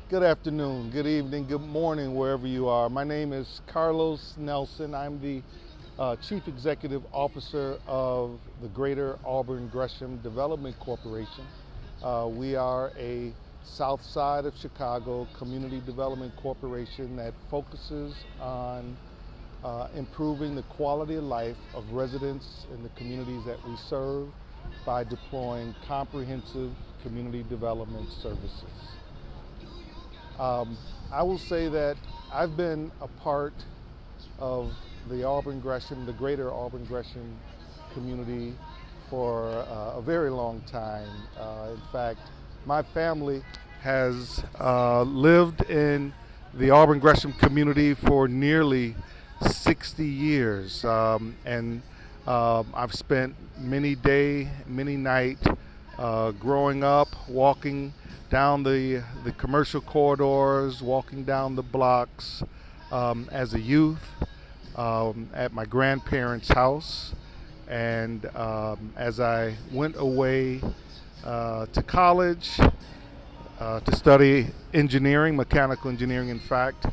Good afternoon, good evening, good morning, wherever you are. My name is Carlos Nelson. I'm the Chief Executive Officer of the Greater Auburn Gresham Development Corporation. We are a South Side of Chicago community development corporation that focuses on improving the quality of life of residents in the communities that we serve by deploying comprehensive community development services. I will say that I've been a part of the Auburn Gresham, the greater Auburn Gresham community for a very long time. In fact, my family has lived in the Auburn Gresham community for nearly 60 years. I've spent many day, many night growing up, walking down the commercial corridors, walking down the blocks as a youth at my grandparents' house. And as I went away to college to study engineering, mechanical engineering, in fact,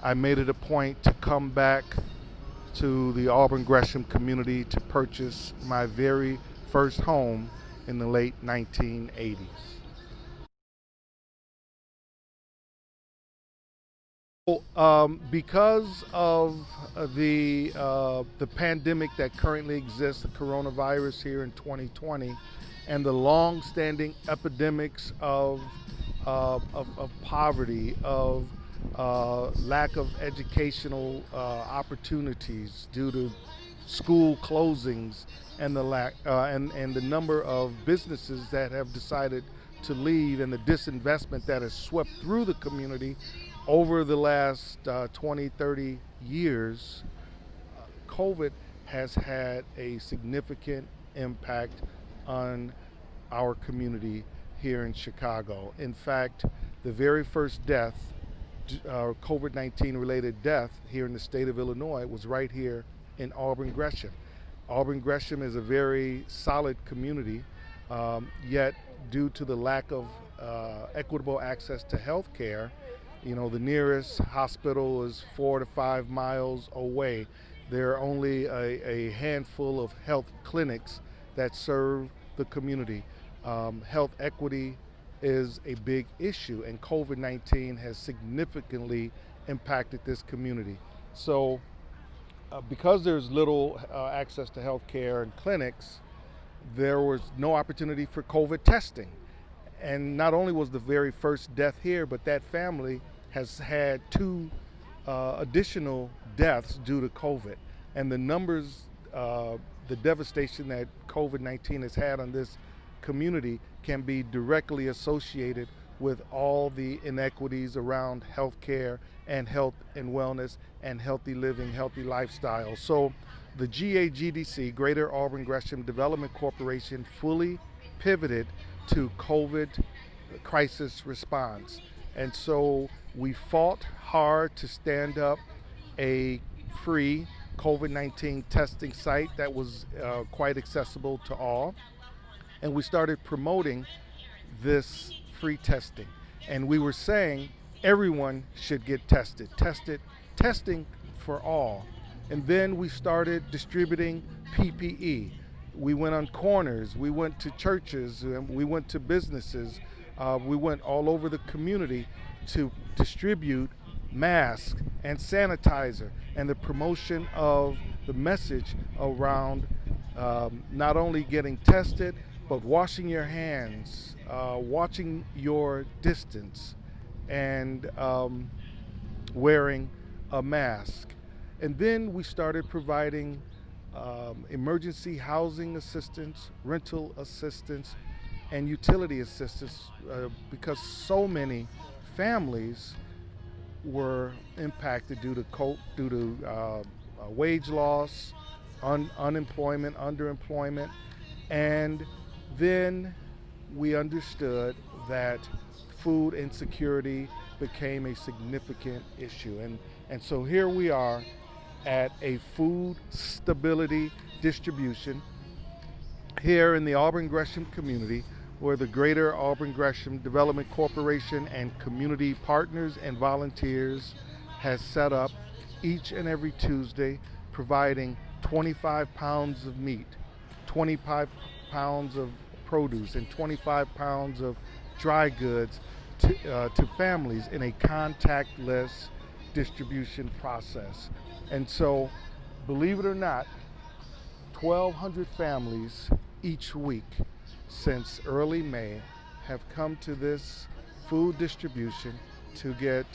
I made it a point to come back to the Auburn Gresham community to purchase my very first home in the late 1980s. Because of the pandemic that currently exists, the coronavirus here in 2020, and the long-standing epidemics of poverty, of lack of educational opportunities due to school closings, and the number of businesses that have decided to leave, and the disinvestment that has swept through the community over the last 20, 30 years, COVID has had a significant impact on our community here in Chicago. In fact, the very first death, COVID-19 related death here in the state of Illinois, was right here in Auburn Gresham. Auburn Gresham is a very solid community, yet due to the lack of equitable access to health care, the nearest hospital is 4 to 5 miles away. There are only a handful of health clinics that serve the community. Health equity is a big issue, and COVID-19 has significantly impacted this community. So, because there's little access to health care and clinics, there was no opportunity for COVID testing. And not only was the very first death here, but that family has had two additional deaths due to COVID. And the numbers, the devastation that COVID-19 has had on this community can be directly associated with all the inequities around healthcare and health and wellness and healthy living, healthy lifestyle. So the GAGDC, Greater Auburn Gresham Development Corporation, fully pivoted to COVID crisis response. And so we fought hard to stand up a free COVID-19 testing site that was quite accessible to all. And we started promoting this free testing. And we were saying everyone should get tested, testing for all. And then we started distributing PPE. We went on corners, we went to churches, we went to businesses, we went all over the community to distribute masks and sanitizer, and the promotion of the message around not only getting tested, but washing your hands, watching your distance, and wearing a mask. And then we started providing emergency housing assistance, rental assistance, and utility assistance because so many families were impacted due to wage loss, unemployment, underemployment, and then we understood that food insecurity became a significant issue, and so here we are at a food stability distribution here in the Auburn Gresham community, where the Greater Auburn Gresham Development Corporation and community partners and volunteers has set up each and every Tuesday, providing 25 pounds of meat, 25 pounds of produce, and 25 pounds of dry goods to families in a contactless distribution process. And so, believe it or not, 1,200 families each week since early May have come to this food distribution to get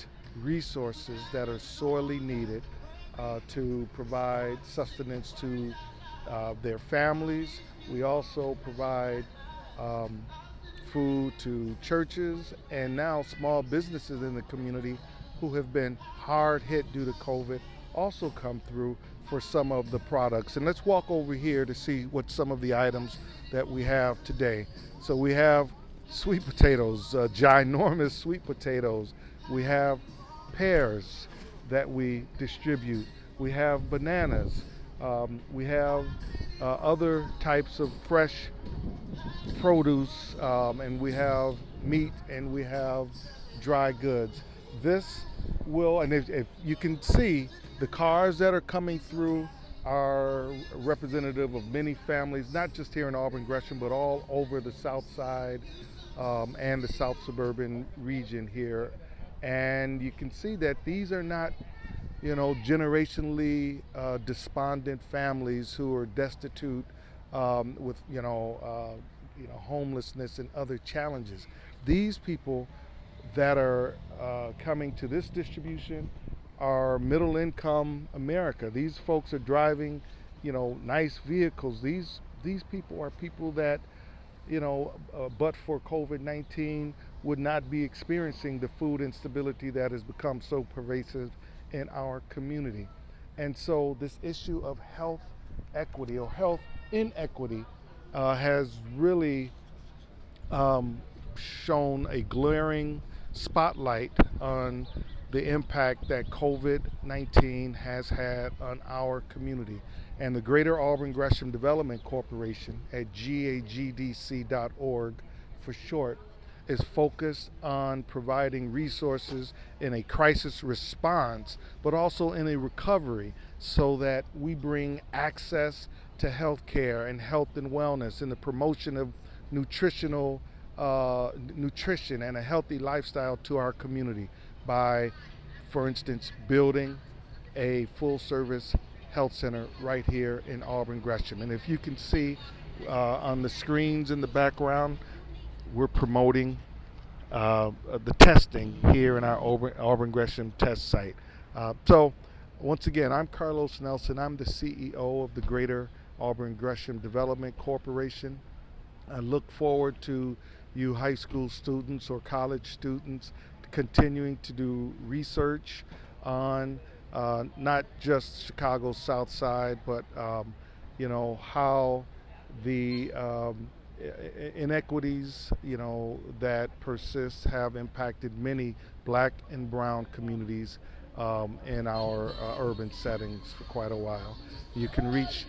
resources that are sorely needed to provide sustenance to their families. We also provide food to churches and now small businesses in the community who have been hard hit due to COVID also come through for some of the products. And let's walk over here to see what some of the items that we have today. So we have sweet potatoes, ginormous sweet potatoes. We have pears that we distribute. We have bananas. We have other types of fresh produce, and we have meat, and we have dry goods. This will, and if you can see, the cars that are coming through are representative of many families, not just here in Auburn Gresham, but all over the South Side and the South Suburban region here. And you can see that these are not, generationally despondent families who are destitute with, homelessness and other challenges. These people that are coming to this distribution are middle income America. These folks are driving, nice vehicles. These people are people that, but for COVID-19 would not be experiencing the food instability that has become so pervasive in our community. And so this issue of health equity or health inequity has really shown a glaring spotlight on the impact that COVID-19 has had on our community. And the Greater Auburn Gresham Development Corporation at gagdc.org for short is focused on providing resources in a crisis response, but also in a recovery, so that we bring access to health care and health and wellness and the promotion of nutrition and a healthy lifestyle to our community by, for instance, building a full-service health center right here in Auburn Gresham. And if you can see on the screens in the background, we're promoting the testing here in our Auburn Gresham test site. So once again, I'm Carlos Nelson. I'm the CEO of the Greater Auburn Gresham Development Corporation. I look forward to you high school students or college students continuing to do research on not just Chicago's South Side, but how the inequities that persist have impacted many black and brown communities in our urban settings for quite a while. You can reach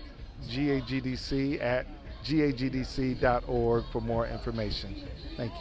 GAGDC at gagdc.org for more information. Thank you.